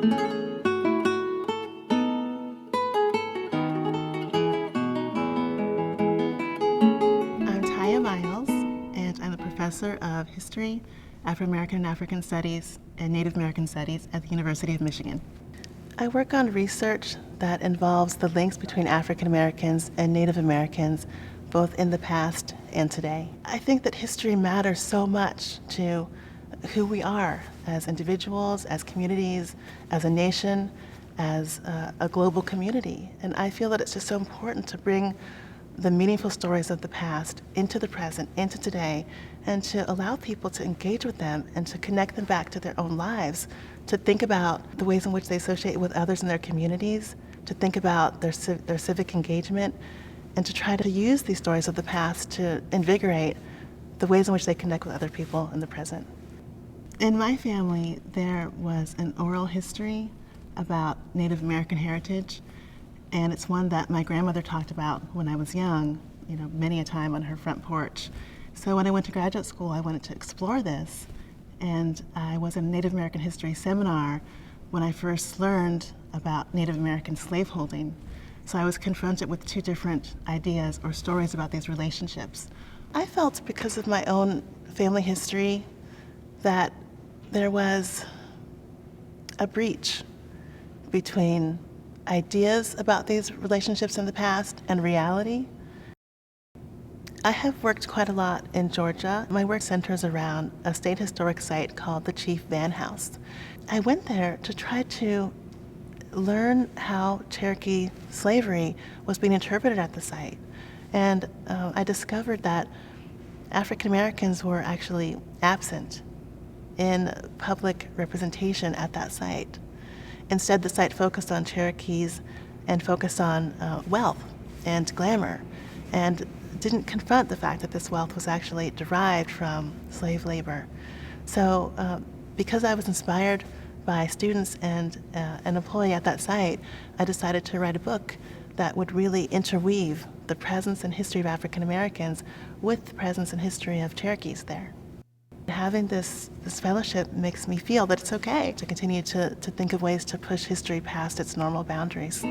I'm Tiya Miles, and I'm a professor of history, Afro-American and African Studies, and Native American Studies at the University of Michigan. I work on research that involves the links between African Americans and Native Americans, both in the past and today. I think that history matters so much to who we are as individuals, as communities, as a nation, as a global community. And I feel that it's just so important to bring the meaningful stories of the past into the present, into today, and to allow people to engage with them and to connect them back to their own lives, to think about the ways in which they associate with others in their communities, to think about their civic engagement, and to try to use these stories of the past to invigorate the ways in which they connect with other people in the present. In my family, there was an oral history about Native American heritage, and it's one that my grandmother talked about when I was young, many a time on her front porch. So when I went to graduate school, I wanted to explore this, and I was in a Native American history seminar when I first learned about Native American slaveholding. So I was confronted with two different ideas or stories about these relationships. I felt, because of my own family history, that there was a breach between ideas about these relationships in the past and reality. I have worked quite a lot in Georgia. My work centers around a state historic site called the Chief Vann House. I went there to try to learn how Cherokee slavery was being interpreted at the site. And I discovered that African Americans were actually absent in public representation at that site. Instead, the site focused on Cherokees and focused on wealth and glamour, and didn't confront the fact that this wealth was actually derived from slave labor. So because I was inspired by students and an employee at that site, I decided to write a book that would really interweave the presence and history of African Americans with the presence and history of Cherokees there. Having this fellowship makes me feel that it's okay to continue to think of ways to push history past its normal boundaries.